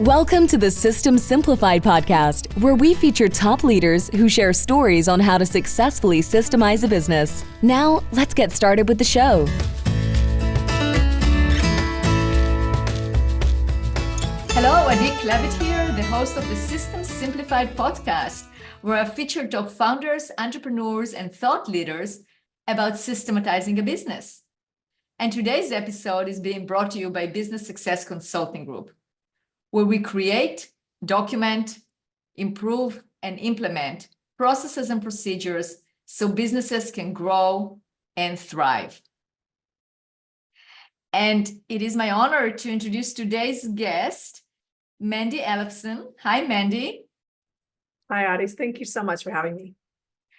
Welcome to the System Simplified podcast, where we feature top leaders who share stories on how to successfully systemize a business. Now, let's get started with the show. Hello, Adi Klevit here, the host of the System Simplified podcast, where I feature top founders, entrepreneurs, and thought leaders about systematizing a business. And today's episode is being brought to you by Business Success Consulting Group, where we create, document, improve, and implement processes and procedures so businesses can grow and thrive. And it is my honor to introduce today's guest, Mandi Ellefson. Hi, Mandi. Hi, Adis. Thank you so much for having me.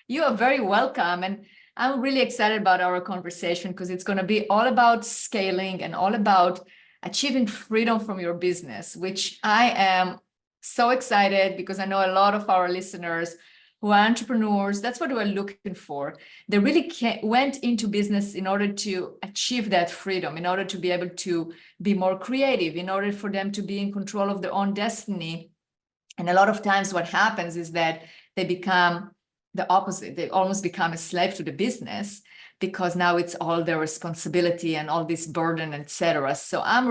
You are very welcome. And I'm really excited about our conversation because it's going to be all about scaling and all about achieving freedom from your business, which I am so excited because I know a lot of our listeners who are entrepreneurs, that's what we're looking for. They really went into business in order to achieve that freedom, in order to be able to be more creative, in order for them to be in control of their own destiny. And a lot of times what happens is that they become the opposite. They almost become a slave to the business, because now it's all their responsibility and all this burden, etc. So I'm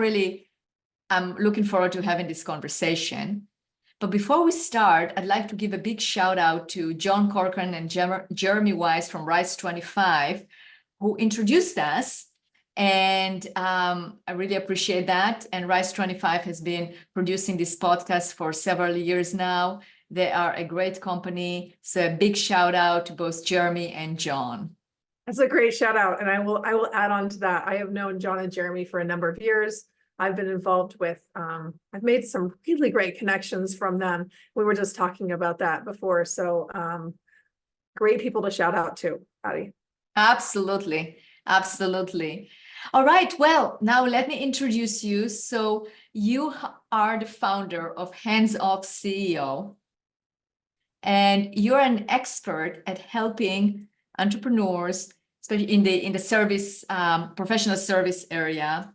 looking forward to having this conversation. But before we start, I'd like to give a big shout out to John Corcoran and Jeremy Wise from Rise 25, who introduced us. And I really appreciate that. And Rise 25 has been producing this podcast for several years now. They are a great company. So a big shout out to both Jeremy and John. That's a great shout out. And I will add on to that. I have known John and Jeremy for a number of years. I've been involved with, I've made some really great connections from them. We were just talking about that before. So great people to shout out to, Patty. Absolutely. Absolutely. All right. Well, now let me introduce you. So you are the founder of Hands Off CEO, and you're an expert at helping entrepreneurs, especially in the service, professional service area,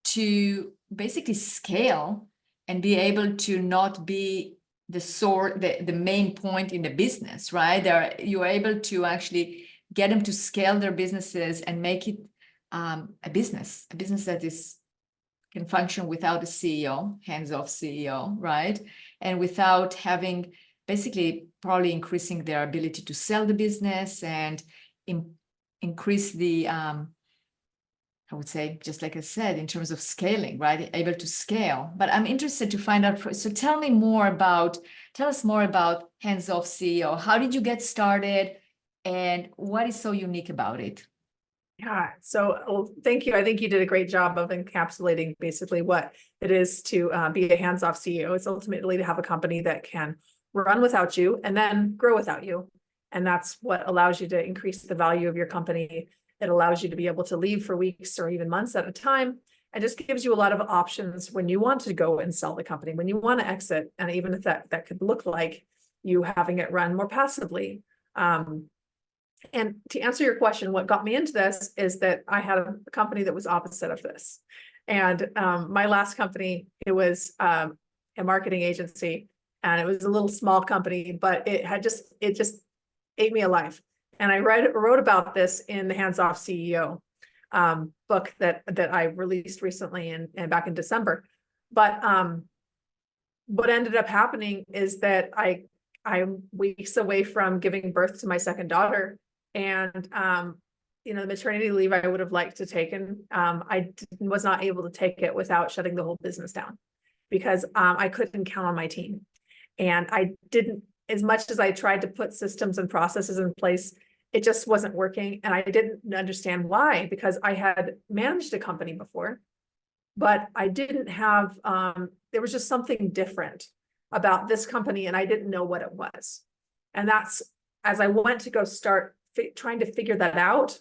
to basically scale and be able to not be the main point in the business, right? You are able to actually get them to scale their businesses and make it a business that can function without a CEO, hands-off CEO, right? And without having basically probably increasing their ability to sell the business and increase the, I would say, just like I said, in terms of scaling, right? Able to scale. But I'm interested to find out, so tell us more about Hands Off CEO. How did you get started and what is so unique about it? Yeah, so thank you. I think you did a great job of encapsulating basically what it is to be a hands-off CEO. It's ultimately to have a company that can run without you and then grow without you. And that's what allows you to increase the value of your company. It allows you to be able to leave for weeks or even months at a time, and just gives you a lot of options when you want to go and sell the company, when you want to exit, and even if that could look like you having it run more passively. And to answer your question, what got me into this is that I had a company that was opposite of this. And my last company, it was a marketing agency, and it was a little small company, but it just ate me alive. And I wrote about this in the Hands Off CEO book that I released recently and back in December. But what ended up happening is that I'm weeks away from giving birth to my second daughter. And the maternity leave I would have liked to take, I was not able to take it without shutting the whole business down, because I couldn't count on my team. And I didn't, as much as I tried to put systems and processes in place, it just wasn't working. And I didn't understand why, because I had managed a company before, but I didn't have, there was just something different about this company, and I didn't know what it was. And that's, as I went to go start trying to figure that out,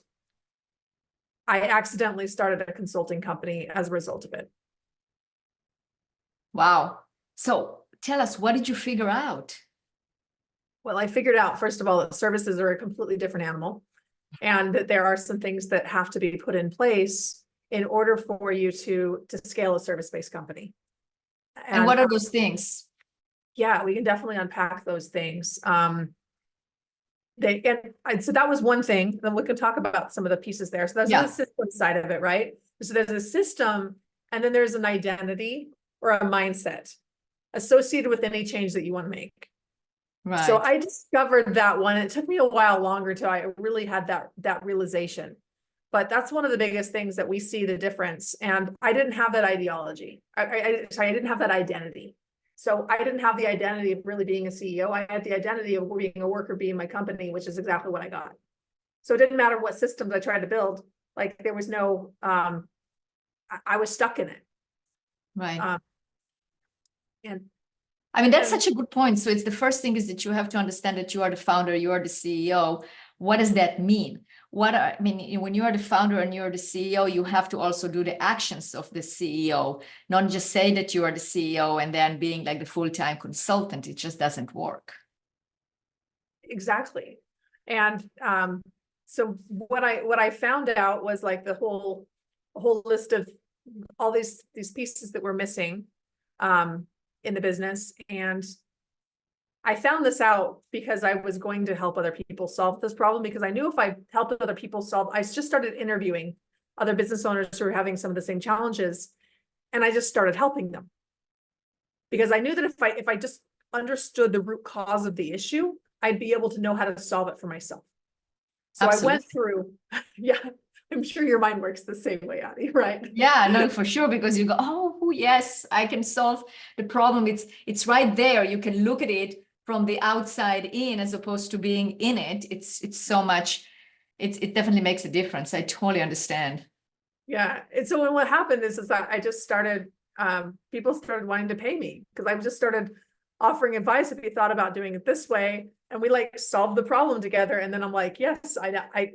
I accidentally started a consulting company as a result of it. Wow. So tell us, what did you figure out? Well, I figured out, first of all, that services are a completely different animal, and that there are some things that have to be put in place in order for you to scale a service-based company. And what are those things? Yeah, we can definitely unpack those things. So that was one thing. Then we can talk about some of the pieces there. So that's the system side of it, right? So there's a system, and then there's an identity or a mindset associated with any change that you want to make. Right. So I discovered that one. It took me a while longer till I really had that realization. But that's one of the biggest things that we see the difference. And I didn't have that ideology. I didn't have that identity. So I didn't have the identity of really being a CEO. I had the identity of being a worker, being my company, which is exactly what I got. So it didn't matter what systems I tried to build. Like there was no, I was stuck in it. Right. And I mean, that's such a good point. So it's the first thing is that you have to understand that you are the founder, you are the CEO. What does that mean? When you are the founder and you're the CEO, you have to also do the actions of the CEO, not just say that you are the CEO and then being like the full-time consultant. It just doesn't work. Exactly. And so what I found out was like the whole list of all these pieces that were missing in the business. And I found this out because I was going to help other people solve this problem, because I knew if I helped other people solve, I just started interviewing other business owners who were having some of the same challenges. And I just started helping them because I knew that if I just understood the root cause of the issue, I'd be able to know how to solve it for myself. So Absolutely. I went through, yeah, I'm sure your mind works the same way, Adi, right? Yeah, no, for sure, because you go, oh, yes, I can solve the problem. It's right there. You can look at it from the outside in, as opposed to being in it. It's so much, it definitely makes a difference. I totally understand. Yeah. And so what happened is that I just started, people started wanting to pay me because I just started offering advice if you thought about doing it this way. And we like solved the problem together. And then I'm like, yes, I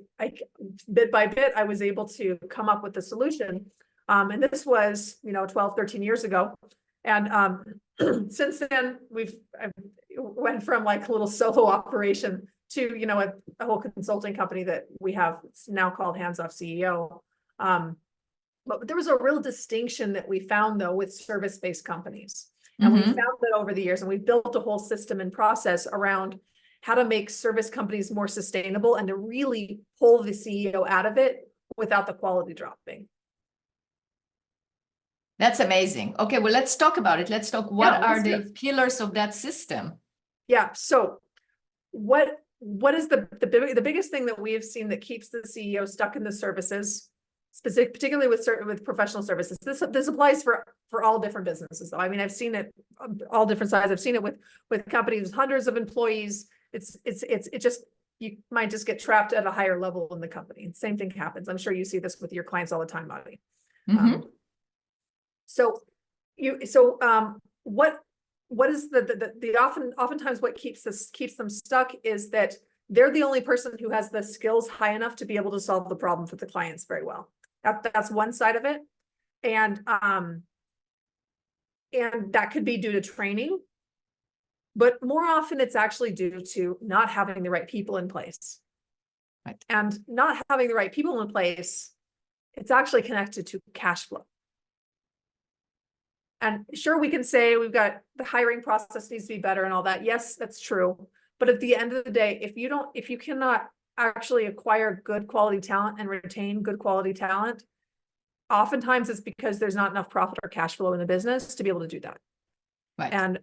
bit by bit, I was able to come up with the solution. And this was, 12, 13 years ago. And since then I went from like a little solo operation to, a whole consulting company that we have. It's now called Hands Off CEO. But there was a real distinction that we found though with service-based companies. And we found that over the years, and we built a whole system and process around how to make service companies more sustainable and to really pull the CEO out of it without the quality dropping. That's amazing. Okay, well, let's talk about it. Let's talk, what are the pillars of that system? Yeah, so what is the biggest thing that we have seen that keeps the CEO stuck in the services, particularly with professional services? This applies for all different businesses, though. I mean, I've seen it all different sizes. I've seen it with companies with hundreds of employees. It just, you might just get trapped at a higher level in the company. Same thing happens. I'm sure you see this with your clients all the time, Mandi. What is oftentimes what keeps them stuck is that they're the only person who has the skills high enough to be able to solve the problem for the clients very well. That's one side of it. And that could be due to training, but more often it's actually due to not having the right people in place. Right. And not having the right people in place, it's actually connected to cash flow. And sure, we can say we've got the hiring process needs to be better and all that. Yes, that's true. But at the end of the day, if you cannot actually acquire good quality talent and retain good quality talent, oftentimes it's because there's not enough profit or cash flow in the business to be able to do that. Right. And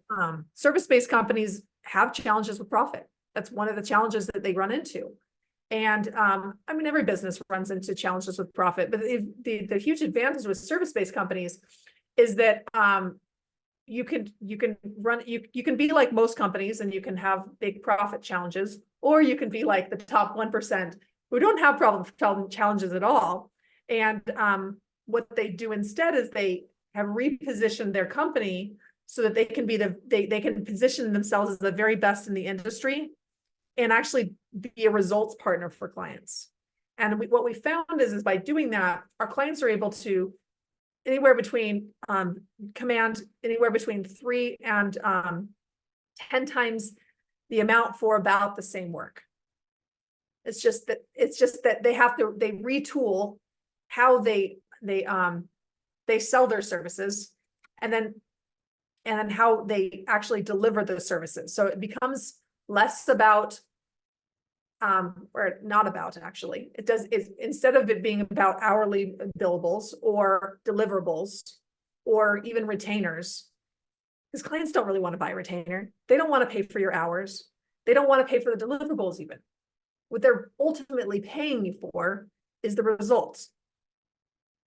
service-based companies have challenges with profit. That's one of the challenges that they run into. And I mean, every business runs into challenges with profit, but the huge advantage with service-based companies is that you can be like most companies and you can have big profit challenges, or you can be like the top 1% who don't have problem challenges at all. And what they do instead is they have repositioned their company so that they can they can position themselves as the very best in the industry and actually be a results partner for clients. And what we found is by doing that, our clients are able to command anywhere between 3 and 10 times the amount for about the same work. It's just that they retool how they sell their services, and then and how they actually deliver those services. So it becomes less about, or not about actually, instead of it being about hourly billables or deliverables or even retainers, because clients don't really want to buy a retainer. They don't want to pay for your hours. They don't want to pay for the deliverables even. What they're ultimately paying you for is the results.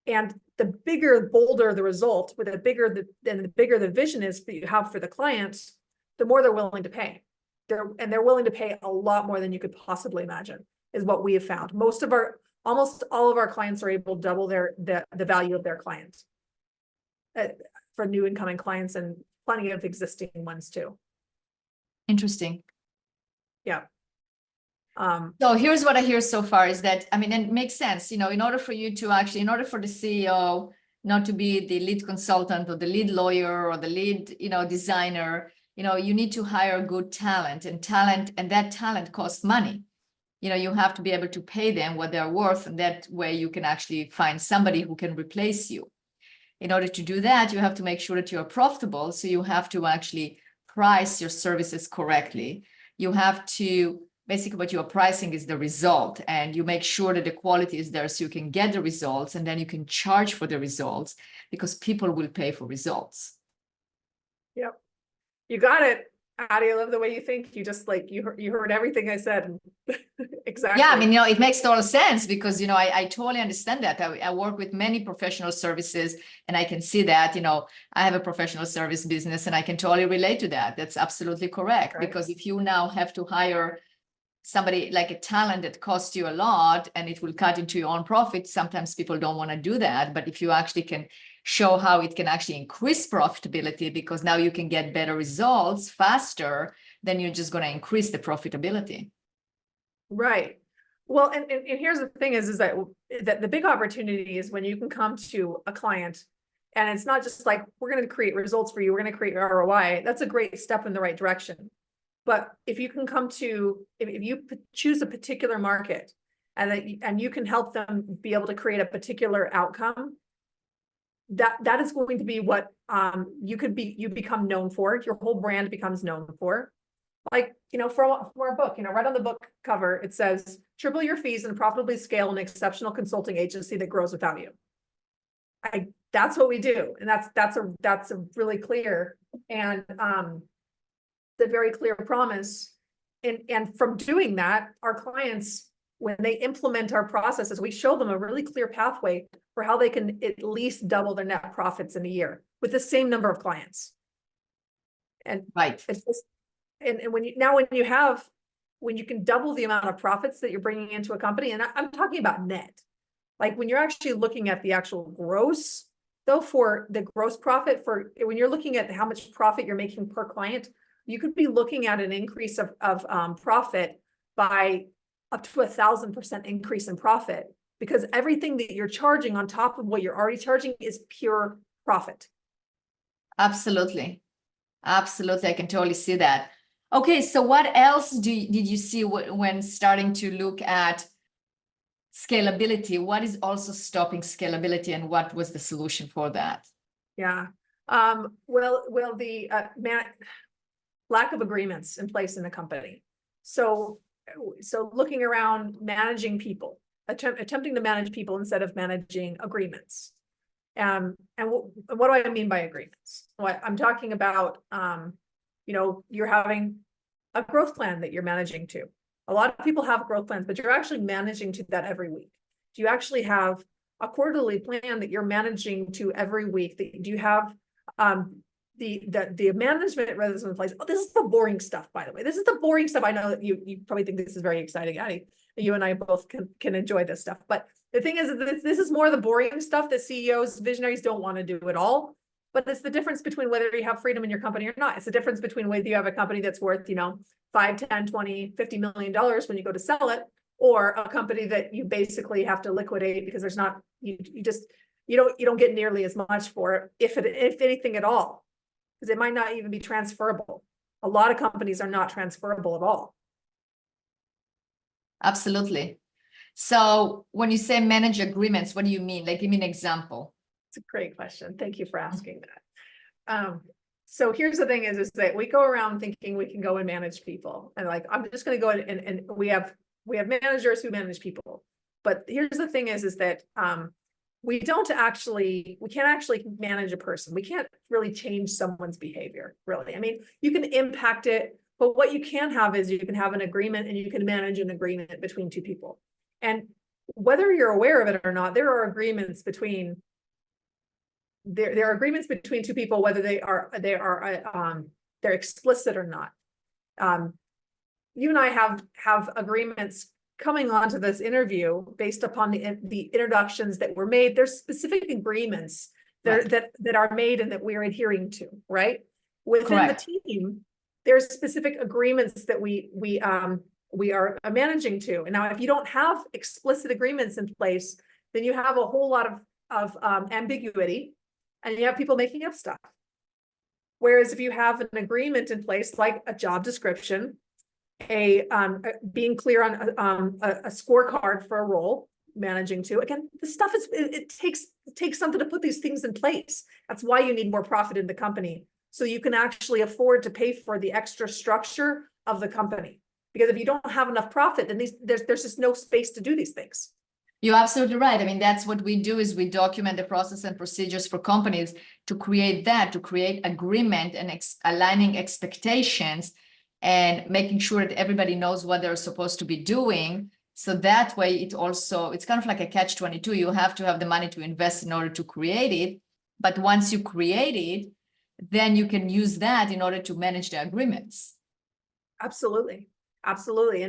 And the bigger, bolder the result, with the bigger the vision is that you have for the clients, the more they're willing to pay. They're willing to pay a lot more than you could possibly imagine, is what we have found. Almost all of our clients are able to double the value of their clients for new incoming clients, and plenty of existing ones too. Interesting. Yeah. So here's what I hear so far is that, I mean, it makes sense, in order for you to actually, in order for the CEO not to be the lead consultant or the lead lawyer or the lead, designer, you need to hire good talent, and that talent costs money. You have to be able to pay them what they're worth, and that way you can actually find somebody who can replace you. In order to do that, you have to make sure that you're profitable. So you have to actually price your services correctly. You have to, basically what you're pricing is the result, and you make sure that the quality is there so you can get the results, and then you can charge for the results because people will pay for results. Yep. You got it. Addie, I love the way you think. You just you heard everything I said. Exactly. Yeah, I mean, it makes total sense because, I totally understand that. I work with many professional services, and I can see that, I have a professional service business, and I can totally relate to that. That's absolutely correct. Right. Because if you now have to hire somebody like a talent that costs you a lot and it will cut into your own profit, sometimes people don't want to do that. But if you actually can show how it can actually increase profitability, because now you can get better results faster, then you're just going to increase the profitability. Right. Well, and here's the thing is that the big opportunity is when you can come to a client and it's not just like, we're going to create results for you, we're going to create ROI. That's a great step in the right direction. But if you can if you choose a particular market and you can help them be able to create a particular outcome, that is going to be what you become known for. Your whole brand becomes known for. Like, for our book, right on the book cover, it says, triple your fees and profitably scale an exceptional consulting agency that grows without you. That's what we do. And that's a really clear and the very clear promise. And from doing that, our clients, when they implement our processes, we show them a really clear pathway for how they can at least double their net profits in a year with the same number of clients. And right. It's just, and when you can double the amount of profits that you're bringing into a company, and I'm talking about net, like when you're actually looking at the actual gross, though, for the gross profit, when you're looking at how much profit you're making per client, you could be looking at an increase of profit by up to 1,000% increase in profit, because everything that you're charging on top of what you're already charging is pure profit. Absolutely. Absolutely. I can totally see that. Okay. So what else did you see when starting to look at scalability? What is also stopping scalability, and what was the solution for that? Yeah. Well, the lack of agreements in place in the company. So looking around, managing people, attempting to manage people instead of managing agreements. And what do I mean by agreements? What I'm talking about, you're having a growth plan that you're managing to. A lot of people have growth plans, but you're actually managing to that every week. Do you actually have a quarterly plan that you're managing to every week? Do you have the management rhythms in place? Oh, this is the boring stuff, by the way. This is the boring stuff. I know that you probably think this is very exciting, Addie. You and I both can enjoy this stuff. But the thing is that this is more the boring stuff that CEOs, visionaries don't want to do at all. But it's the difference between whether you have freedom in your company or not. It's the difference between whether you have a company that's worth, $5, 10, 20, $50 million when you go to sell it, or a company that you basically have to liquidate because there's not, you don't get nearly as much for it, if anything at all, because it might not even be transferable. A lot of companies are not transferable at all. Absolutely. So when you say manage agreements, what do you mean? Like, give me an example. It's a great question. Thank you for asking that. So here's the thing is that we go around thinking we can go and manage people. And like, I'm just going to go and we have managers who manage people. But here's the thing is that we can't actually manage a person. We can't really change someone's behavior, really. I mean, you can impact it, but what you can have is you can have an agreement and you can manage an agreement between two people. And whether you're aware of it or not, there are agreements between two people, whether they're explicit or not. You and I have agreements coming onto this interview based upon the introductions that were made. There's specific agreements that are made and that we're adhering to, right? Within the team, there's specific agreements that we are managing to. And now, if you don't have explicit agreements in place, then you have a whole lot of ambiguity, and you have people making up stuff. Whereas if you have an agreement in place, like a job description, being clear on a scorecard for a role, managing to, again, the stuff it takes something to put these things in place. That's why you need more profit in the company, so you can actually afford to pay for the extra structure of the company. Because if you don't have enough profit, then there's just no space to do these things. You're absolutely right. I mean, that's what we do, is we document the process and procedures for companies to create agreement and aligning expectations and making sure that everybody knows what they're supposed to be doing. So that way it's kind of like a catch-22. You have to have the money to invest in order to create it. But once you create it, then you can use that in order to manage the agreements. Absolutely. Absolutely.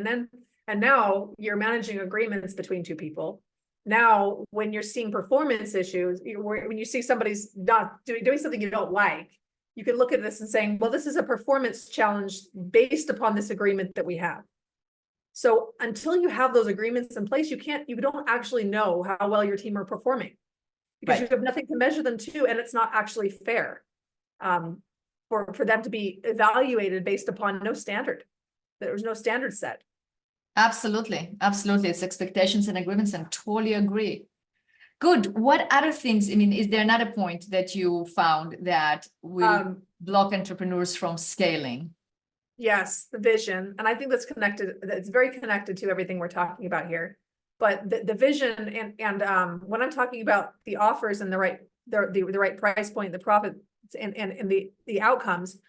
And now you're managing agreements between two people. Now, when you're seeing performance issues, when you see somebody's not doing something you don't like, you can look at this and saying, well, this is a performance challenge based upon this agreement that we have. So until you have those agreements in place, you don't actually know how well your team are performing, because you have nothing to measure them to, and it's not actually fair for them to be evaluated based upon no standard. There's no standard set. Absolutely. Absolutely. It's expectations and agreements, and totally agree. Good. What other things, I mean, is there another point that you found that will block entrepreneurs from scaling? Yes, the vision. And I think that's connected. It's very connected to everything we're talking about here. But the vision and when I'm talking about the offers and the right price point, the profits and the outcomes,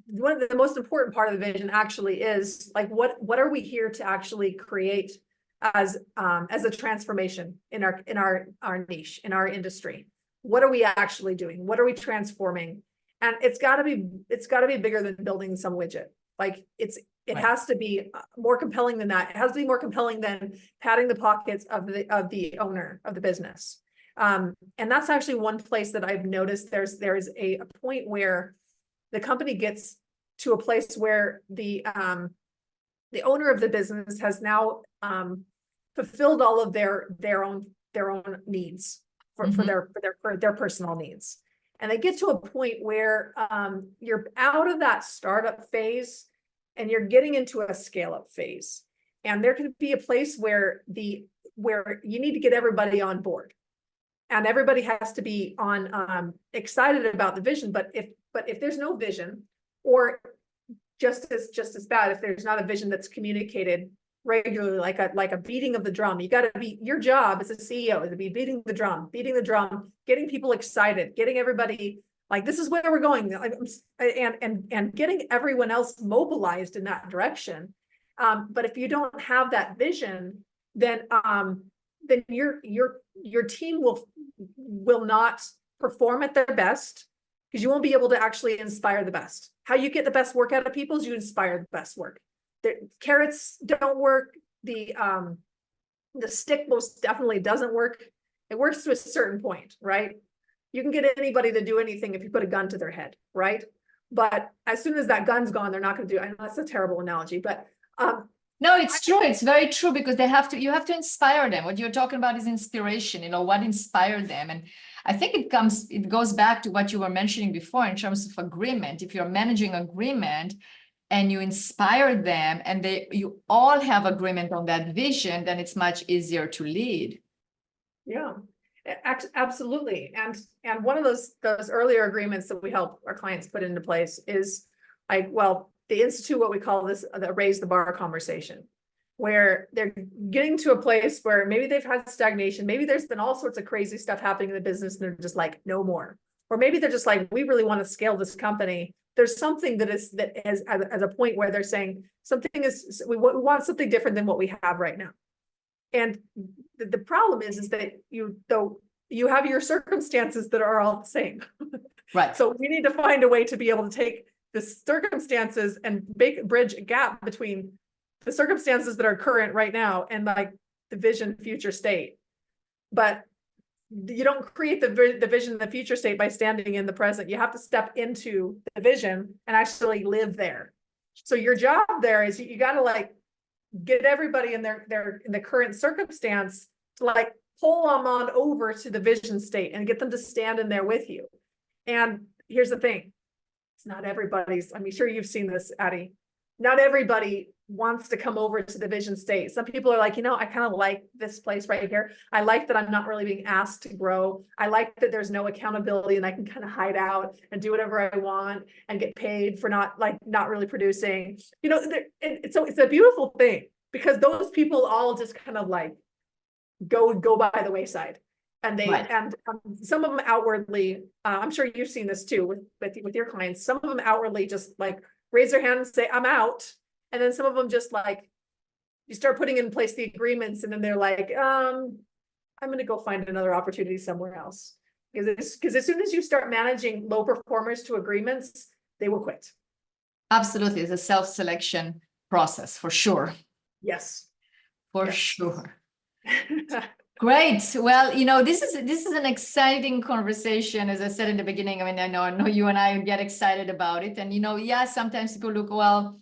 one of the most important part of the vision actually is like, what are we here to actually create as a transformation in our niche, in our industry? What are we actually doing? What are we transforming? And it's got to be bigger than building some widget. Like it has to be more compelling than that. It has to be more compelling than padding the pockets of the owner of the business. And that's actually one place that I've noticed there's a point where the company gets to a place where the owner of the business has now fulfilled all of their own needs for their personal needs. And they get to a point where you're out of that startup phase and you're getting into a scale-up phase. And there can be a place where you need to get everybody on board. And everybody has to be excited about the vision. But if there's no vision, or just as bad, if there's not a vision that's communicated regularly, like a beating of the drum, your job as a CEO is to be beating the drum, getting people excited, getting everybody like, this is where we're going, and getting everyone else mobilized in that direction. But if you don't have that vision, then your team will not perform at their best, because you won't be able to actually inspire the best. How you get the best work out of people is you inspire the best work. The carrots don't work. The stick most definitely doesn't work. It works to a certain point, right? You can get anybody to do anything if you put a gun to their head, right? But as soon as that gun's gone, they're not going to do it. I know that's a terrible analogy, but no, it's true. It's very true, because you have to inspire them. What you're talking about is inspiration, what inspired them. And I think it goes back to what you were mentioning before in terms of agreement. If you're managing agreement and you inspire them and you all have agreement on that vision, then it's much easier to lead. Yeah. Absolutely. And one of those earlier agreements that we help our clients put into place is like, well, they institute what we call this, the raise the bar conversation, where they're getting to a place where maybe they've had stagnation, maybe there's been all sorts of crazy stuff happening in the business and they're just like, no more. Or maybe they're just like, we really want to scale this company. There's something that is as a point where they're saying we want something different than what we have right now. And the problem is that you have your circumstances that are all the same. Right. So we need to find a way to be able to take the circumstances and bridge a gap between the circumstances that are current right now and like the vision future state. But you don't create the vision, the future state by standing in the present. You have to step into the vision and actually live there. So your job there is you got to like get everybody in their in the current circumstance to like pull them on over to the vision state and get them to stand in there with you. And here's the thing. It's not everybody's, I'm sure you've seen this, Addie. Not everybody wants to come over to the vision state. Some people are like, I kind of like this place right here. I like that I'm not really being asked to grow. I like that there's no accountability and I can kind of hide out and do whatever I want and get paid for not really producing. So it's a beautiful thing because those people all just kind of like go by the wayside. And they Right. and some of them outwardly, I'm sure you've seen this too with your clients. Some of them outwardly just like raise their hand and say, I'm out. And then some of them just like, you start putting in place the agreements and then they're like, I'm going to go find another opportunity somewhere else. Because as soon as you start managing low performers to agreements, they will quit. Absolutely. It's a self-selection process for sure. Yes. For Yes. sure. Great. Well, this is an exciting conversation. As I said in the beginning, I mean, I know you and I get excited about it. And, sometimes people look, well,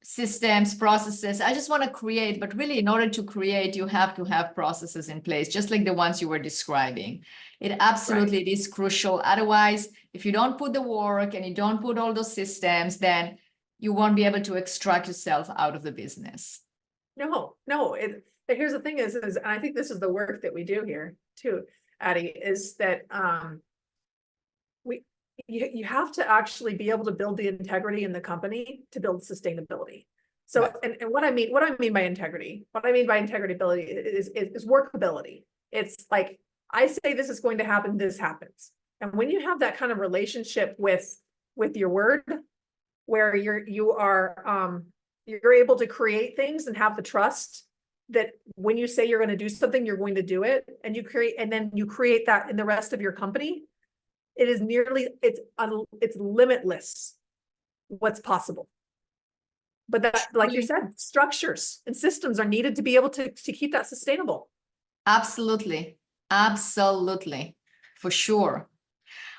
systems, processes, I just want to create, but really in order to create, you have to have processes in place, just like the ones you were describing. It absolutely It is crucial. Otherwise, if you don't put the work and you don't put all those systems, then you won't be able to extract yourself out of the business. No. Here's the thing is, and I think this is the work that we do here too, Addie, is that you have to actually be able to build the integrity in the company to build sustainability. So, right. and what I mean by integrity ability is workability. It's like, I say this is going to happen, this happens. And when you have that kind of relationship with your word, where you're able to create things and have the trust that when you say you're going to do something, you're going to do it, and you create that in the rest of your company, it is it's limitless what's possible. But that, like you said, structures and systems are needed to be able to keep that sustainable. Absolutely. For sure.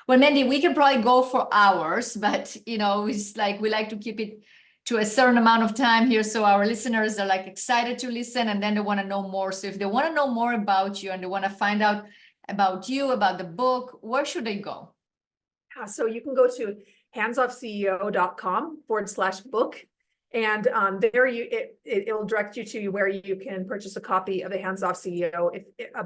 Well, Mandi, we can probably go for hours, but it's like we like to keep it to a certain amount of time here, so our listeners are like excited to listen, and then they want to know more. So if they want to know more about you and they want to find out about you, about the book, where should they go? So you can go to handsoffceo.com/book, and there it will direct you to where you can purchase a copy of the Hands Off CEO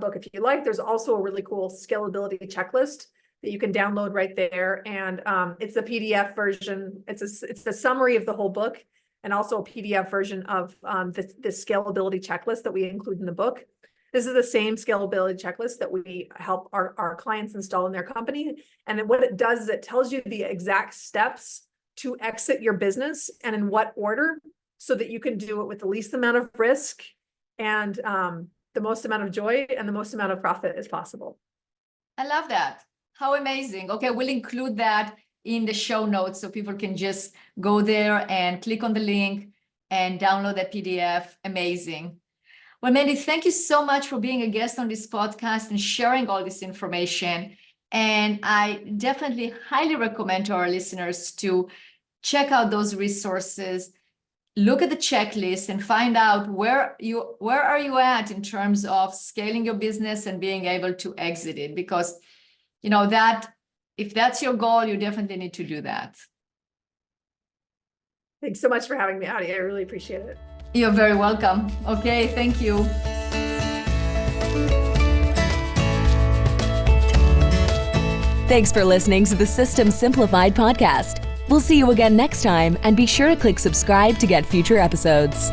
book if you like. There's also a really cool scalability checklist that you can download right there, and it's a PDF version. It's a summary of the whole book, and also a PDF version of the scalability checklist that we include in the book. This is the same scalability checklist that we help our clients install in their company. And then what it does is it tells you the exact steps to exit your business and in what order, so that you can do it with the least amount of risk and the most amount of joy and the most amount of profit as possible. I love that. How amazing. Okay, we'll include that in the show notes so people can just go there and click on the link and download that PDF. Amazing. Well, Mandi, thank you so much for being a guest on this podcast and sharing all this information. And I definitely highly recommend to our listeners to check out those resources, look at the checklist, and find out where are you at in terms of scaling your business and being able to exit it. Because that if that's your goal, you definitely need to do that. Thanks so much for having me, Addie. I really appreciate it. You're very welcome. Okay, thank you. Thanks for listening to the System Simplified podcast. We'll see you again next time, and be sure to click subscribe to get future episodes.